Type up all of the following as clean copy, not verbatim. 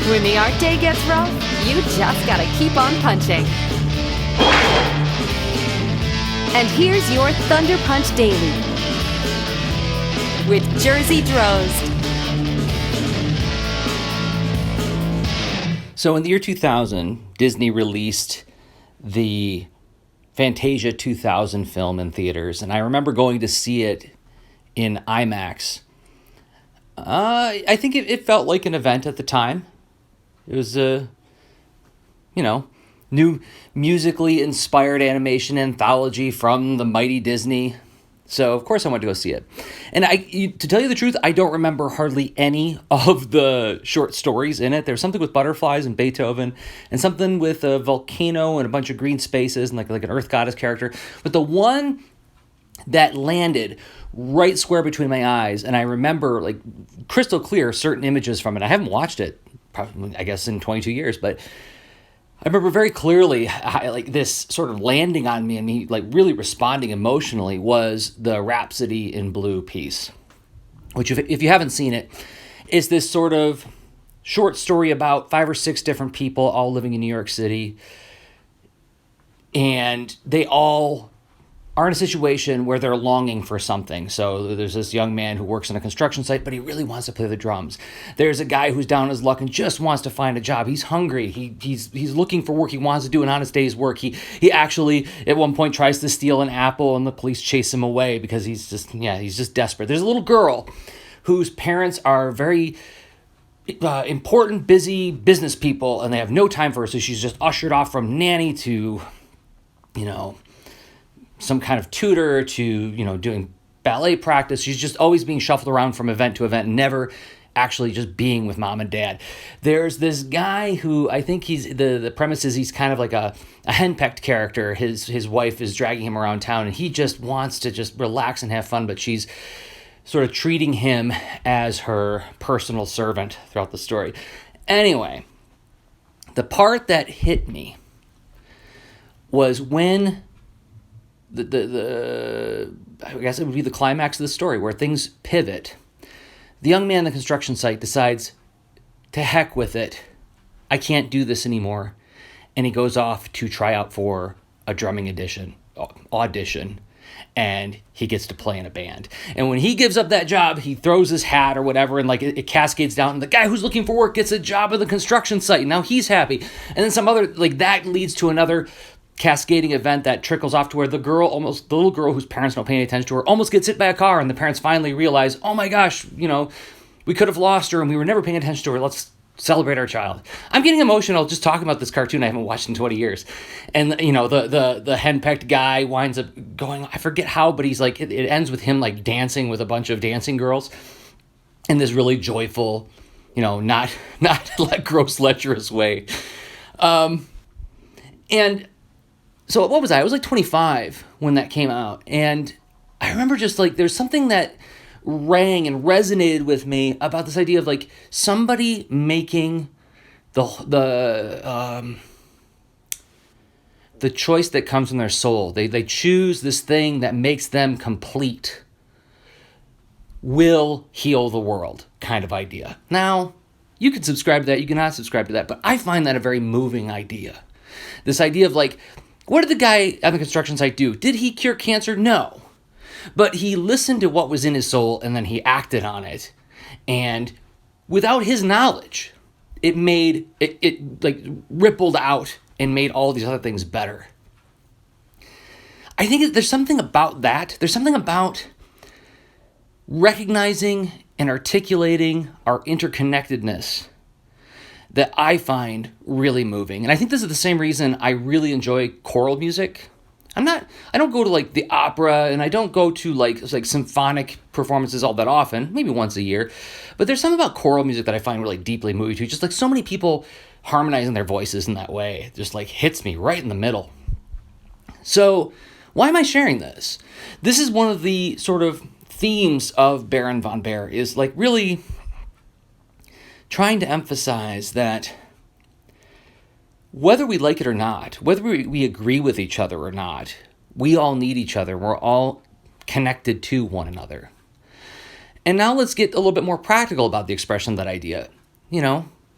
When the art day gets rough, you just gotta keep on punching. And here's your Thunder Punch Daily with Jersey Drozd. So in the year 2000, Disney released the Fantasia 2000 film in theaters, and I remember going to see it in IMAX. I think it felt like an event at the time. It was new musically inspired animation anthology from the mighty Disney. So, of course, I went to go see it. And to tell you the truth, I don't remember hardly any of the short stories in it. There's something with butterflies and Beethoven, and something with a volcano and a bunch of green spaces and like an earth goddess character. But the one that landed right square between my eyes, and I remember like crystal clear certain images from it. I haven't watched it, probably, I guess, in 22 years, but I remember very clearly how, like, this sort of landing on me and me like really responding emotionally was the Rhapsody in Blue piece, which if you haven't seen it, is this sort of short story about 5 or 6 different people all living in New York City, and they all are in a situation where they're longing for something. So there's this young man who works on a construction site, but he really wants to play the drums. There's a guy who's down on his luck and just wants to find a job. He's hungry. He's looking for work. He wants to do an honest day's work. He actually at one point tries to steal an apple, and the police chase him away because he's just desperate. There's a little girl whose parents are very important, busy business people, and they have no time for her. So she's just ushered off from nanny to, some kind of tutor to, doing ballet practice. She's just always being shuffled around from event to event, never actually just being with mom and dad. There's this guy who I think the premise is he's kind of like a henpecked character. His wife is dragging him around town, and he just wants to just relax and have fun, but she's sort of treating him as her personal servant throughout the story. Anyway, the part that hit me was when I guess it would be the climax of the story where things pivot. The young man on the construction site decides, to heck with it, I can't do this anymore, and he goes off to try out for a drumming audition, and he gets to play in a band. And when he gives up that job, he throws his hat or whatever, and like it cascades down, and the guy who's looking for work gets a job at the construction site, and now he's happy. And then some other, like, that leads to another cascading event that trickles off to where the little girl whose parents don't pay any attention to her almost gets hit by a car, and the parents finally realize, oh my gosh, we could have lost her and we were never paying attention to her. Let's celebrate our child. I'm getting emotional just talking about this cartoon I haven't watched in 20 years. And the henpecked guy winds up going, I forget how, but he's like, it ends with him like dancing with a bunch of dancing girls in this really joyful, not like gross lecherous way. And so what was I? was like 25 when that came out. And I remember just like there's something that rang and resonated with me about this idea of like somebody making the choice that comes from their soul. They choose this thing that makes them complete, will heal the world kind of idea. Now, you can subscribe to that, you cannot subscribe to that, but I find that a very moving idea. This idea of like, what did the guy at the construction site do? Did he cure cancer? No. But he listened to what was in his soul and then he acted on it. And without his knowledge, it made it like rippled out and made all these other things better. I think there's something about that. There's something about recognizing and articulating our interconnectedness that I find really moving. And I think this is the same reason I really enjoy choral music. I don't go to like the opera, and I don't go to like symphonic performances all that often, maybe once a year. But there's something about choral music that I find really deeply moving too. Just like so many people harmonizing their voices in that way, it just like hits me right in the middle. So why am I sharing this? This is one of the sort of themes of Baron von Baer, is like really trying to emphasize that whether we like it or not, whether we agree with each other or not, we all need each other. We're all connected to one another. And now let's get a little bit more practical about the expression of that idea.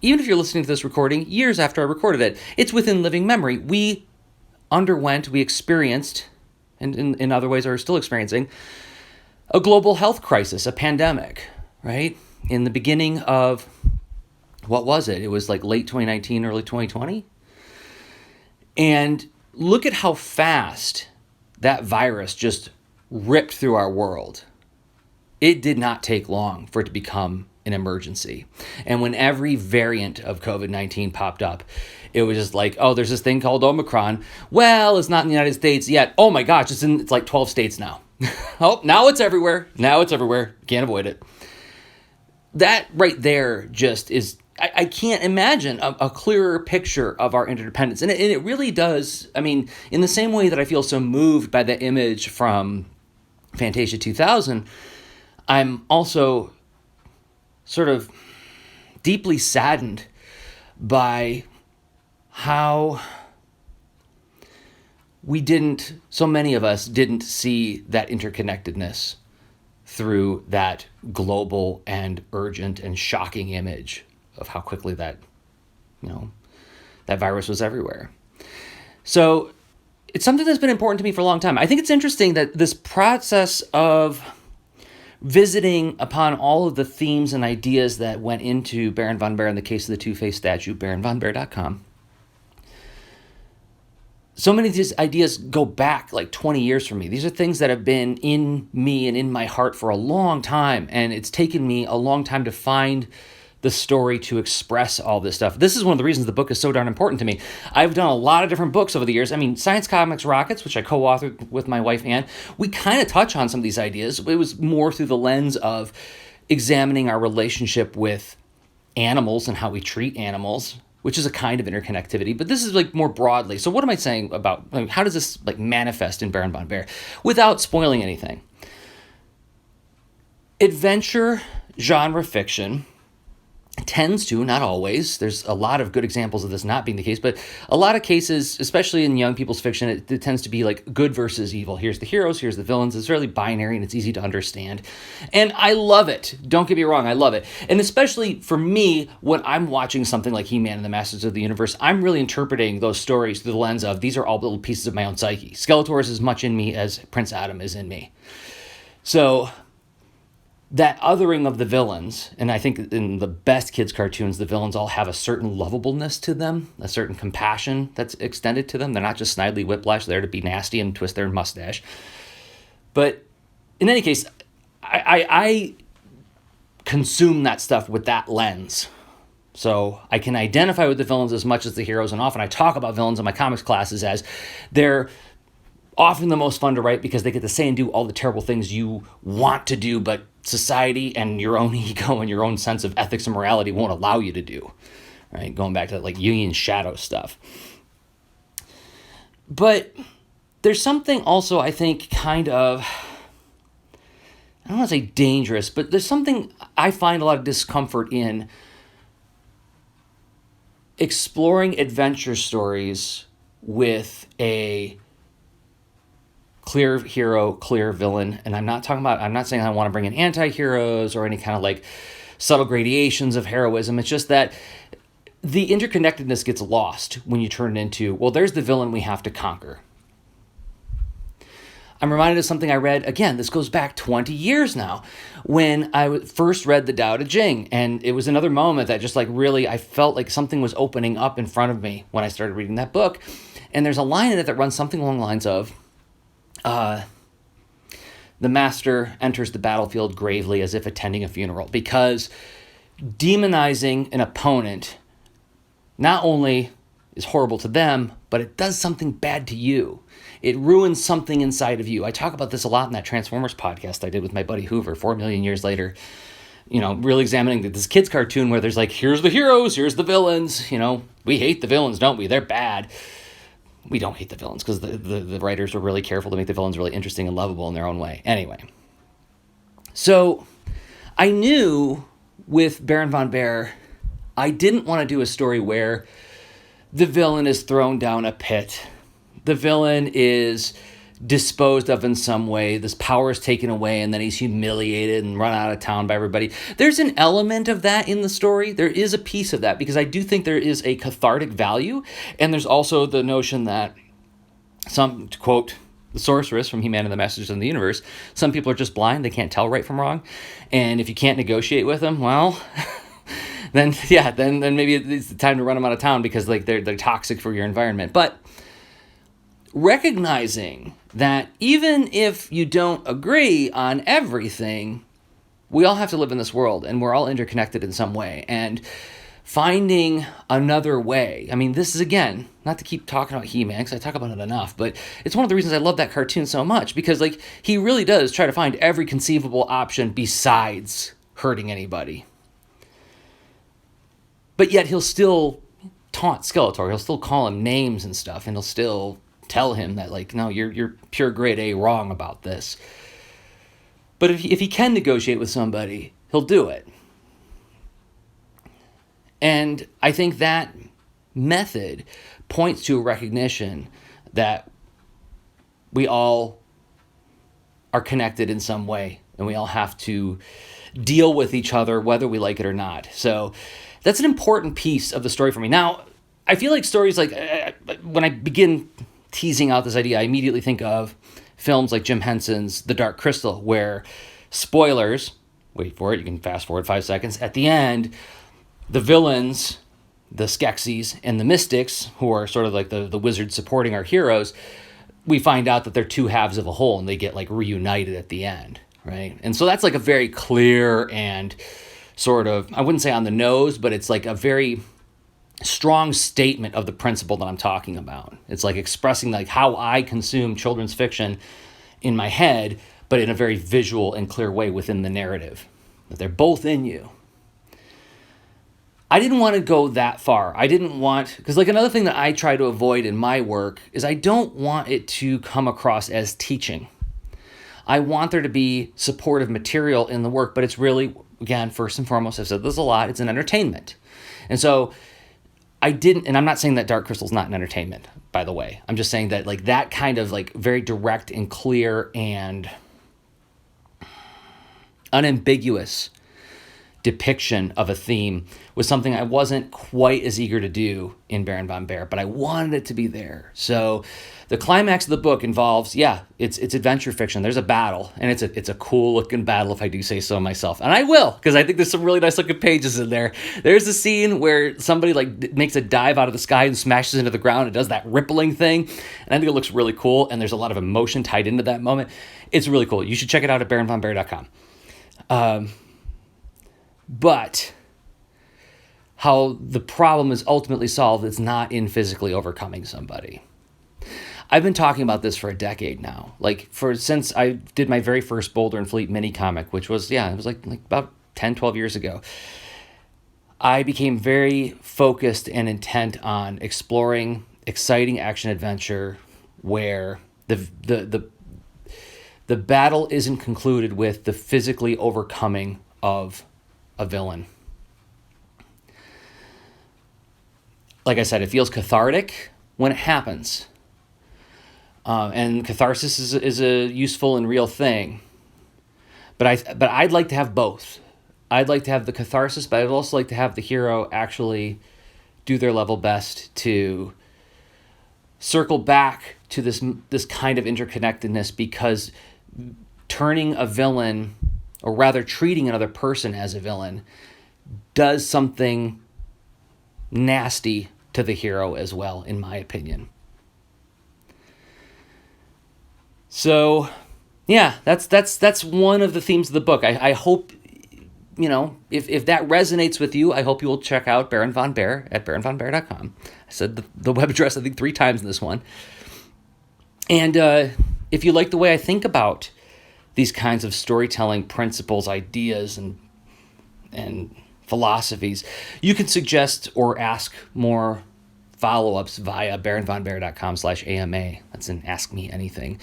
even if you're listening to this recording years after I recorded it, it's within living memory. We experienced, and in other ways are still experiencing, a global health crisis, a pandemic, right? In the beginning of, what was it? It was like late 2019, early 2020. And look at how fast that virus just ripped through our world. It did not take long for it to become an emergency. And when every variant of COVID-19 popped up, it was just like, oh, there's this thing called Omicron. Well, it's not in the United States yet. Oh my gosh, it's like 12 states now. Oh, now it's everywhere. Can't avoid it. That right there just is, I can't imagine a clearer picture of our interdependence. And it really does, I mean, in the same way that I feel so moved by the image from Fantasia 2000, I'm also sort of deeply saddened by how so many of us didn't see that interconnectedness through that global and urgent and shocking image of how quickly that virus was everywhere. So it's something that's been important to me for a long time. I think it's interesting that this process of visiting upon all of the themes and ideas that went into Baron von Baer in the case of the Two-Faced statue, baronvonbaer.com. So many of these ideas go back like 20 years for me. These are things that have been in me and in my heart for a long time, and it's taken me a long time to find the story to express all this stuff. This is one of the reasons the book is so darn important to me. I've done a lot of different books over the years. I mean, Science Comics Rockets, which I co-authored with my wife, Ann, we kind of touch on some of these ideas. It was more through the lens of examining our relationship with animals and how we treat animals, which is a kind of interconnectivity, but this is like more broadly. So what am I saying about, how does this like manifest in Baron von Baer without spoiling anything? Adventure genre fiction tends to, not always, there's a lot of good examples of this not being the case, but a lot of cases, especially in young people's fiction, it tends to be like good versus evil. Here's the heroes, here's the villains. It's really binary and it's easy to understand. And I love it. Don't get me wrong, I love it. And especially for me, when I'm watching something like He-Man and the Masters of the Universe, I'm really interpreting those stories through the lens of, these are all little pieces of my own psyche. Skeletor is as much in me as Prince Adam is in me. So that othering of the villains, and I think in the best kids' cartoons, the villains all have a certain lovableness to them, a certain compassion that's extended to them. They're not just Snidely Whiplash there to be nasty and twist their mustache. But in any case, I consume that stuff with that lens. So I can identify with the villains as much as the heroes, and often I talk about villains in my comics classes as they're often the most fun to write because they get to say and do all the terrible things you want to do, but society and your own ego and your own sense of ethics and morality won't allow you to do, right? Going back to that like Jungian shadow stuff. But there's something also, I think, kind of, I don't want to say dangerous, but there's something I find a lot of discomfort in exploring adventure stories with a clear hero, clear villain. And I'm not saying I want to bring in anti-heroes or any kind of like subtle gradations of heroism. It's just that the interconnectedness gets lost when you turn it into, well, there's the villain we have to conquer. I'm reminded of something I read, again, this goes back 20 years now, when I first read the Tao Te Ching. And it was another moment that just like really, I felt like something was opening up in front of me when I started reading that book. And there's a line in it that runs something along the lines of, the master enters the battlefield gravely as if attending a funeral, because demonizing an opponent not only is horrible to them, but it does something bad to you. It ruins something inside of you. I talk about this a lot in that Transformers podcast I did with my buddy Hoover 4 million years later, really examining this kid's cartoon where there's like, here's the heroes, here's the villains, we hate the villains, don't we? They're bad. We don't hate the villains because the writers were really careful to make the villains really interesting and lovable in their own way. Anyway, so I knew with Baron von Baer, I didn't want to do a story where the villain is thrown down a pit. The villain is disposed of in some way. This power is taken away, and then he's humiliated and run out of town by everybody. There's an element of that in the story. There is a piece of that, because I do think there is a cathartic value, and there's also the notion that some, to quote the sorceress from He-Man and the Masters of the Universe, some people are just blind. They can't tell right from wrong. And if you can't negotiate with them, well, then maybe it's the time to run them out of town, because like they're toxic for your environment. But recognizing that even if you don't agree on everything, we all have to live in this world, and we're all interconnected in some way. And finding another way. I mean, this is, again, not to keep talking about He-Man, because I talk about it enough, but it's one of the reasons I love that cartoon so much, because like he really does try to find every conceivable option besides hurting anybody. But yet he'll still taunt Skeletor. He'll still call him names and stuff, and he'll still tell him that, like, no, you're pure grade A wrong about this. But if he can negotiate with somebody, he'll do it. And I think that method points to a recognition that we all are connected in some way, and we all have to deal with each other whether we like it or not. So that's an important piece of the story for me. Now, I feel like stories like, when I begin teasing out this idea, I immediately think of films like Jim Henson's The Dark Crystal, where, spoilers, wait for it, you can fast forward 5 seconds, at the end, the villains, the Skeksis and the Mystics, who are sort of like the wizards supporting our heroes, we find out that they're two halves of a whole, and they get like reunited at the end, right? And so that's like a very clear and sort of, I wouldn't say on the nose, but it's like a very strong statement of the principle that I'm talking about. It's like expressing like how I consume children's fiction in my head, but in a very visual and clear way within the narrative, that they're both in you. I didn't want to go that far. I didn't want, because like another thing that I try to avoid in my work is I don't want it to come across as teaching. I want there to be supportive material in the work, but it's really, again, first and foremost, I've said this a lot, it's an entertainment. And so I didn't, and I'm not saying that Dark Crystal's not an entertainment, by the way. I'm just saying that like that kind of like very direct and clear and unambiguous depiction of a theme was something I wasn't quite as eager to do in Baron von Bear, but I wanted it to be there. So the climax of the book involves, it's adventure fiction. There's a battle, and it's a cool looking battle, if I do say so myself. And I will, because I think there's some really nice looking pages in there. There's a scene where somebody like makes a dive out of the sky and smashes into the ground. It does that rippling thing, and I think it looks really cool, and there's a lot of emotion tied into that moment. It's really cool. You should check it out at baronvonbear.com. But how the problem is ultimately solved is not in physically overcoming somebody. I've been talking about this for a decade now. Since I did my very first Boulder and Fleet mini comic, which was, it was like about 10, 12 years ago. I became very focused and intent on exploring exciting action adventure where the battle isn't concluded with the physically overcoming of a villain. Like I said, it feels cathartic when it happens. And catharsis is a useful and real thing. But I'd like to have both. I'd like to have the catharsis, but I'd also like to have the hero actually do their level best to circle back to this kind of interconnectedness, because turning a villain, or rather treating another person as a villain, does something nasty to the hero as well, in my opinion. So, that's one of the themes of the book. I hope, if that resonates with you, I hope you will check out Baron von Bear at baronvonbear.com. I said the web address, I think, 3 times in this one. And if you like the way I think about these kinds of storytelling principles, ideas, and philosophies, you can suggest or ask more follow-ups via baronvonbear.com/AMA. That's an Ask Me Anything.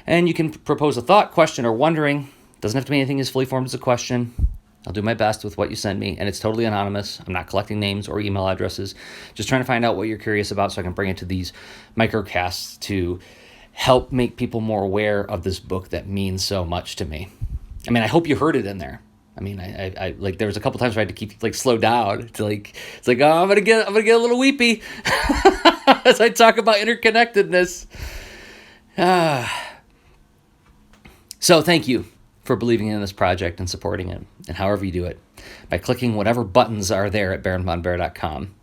And you can propose a thought, question, or wondering. Doesn't have to be anything as fully formed as a question. I'll do my best with what you send me, and it's totally anonymous. I'm not collecting names or email addresses. Just trying to find out what you're curious about so I can bring it to these microcasts to help make people more aware of this book that means so much to me. I mean, I hope you heard it in there. I mean, I like, there was a couple times where I had to keep, like, slow down to, like, it's like, oh, I'm gonna get a little weepy as I talk about interconnectedness. So thank you for believing in this project and supporting it, and however you do it, by clicking whatever buttons are there at baronvonbear.com.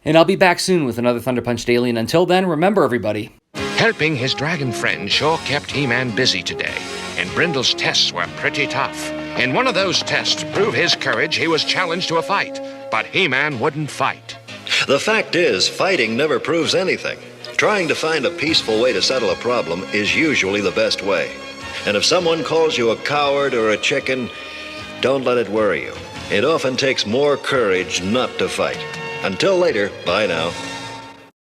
And I'll be back soon with another Thunder Punch Daily, and until then, remember, everybody, Helping his dragon friend sure kept He-Man busy today, and Brindle's tests were pretty tough. In one of those tests to prove his courage, he was challenged to a fight, but He-Man wouldn't fight. The fact is, fighting never proves anything. Trying to find a peaceful way to settle a problem is usually the best way. And if someone calls you a coward or a chicken, don't let it worry you. It often takes more courage not to fight. Until later, bye now.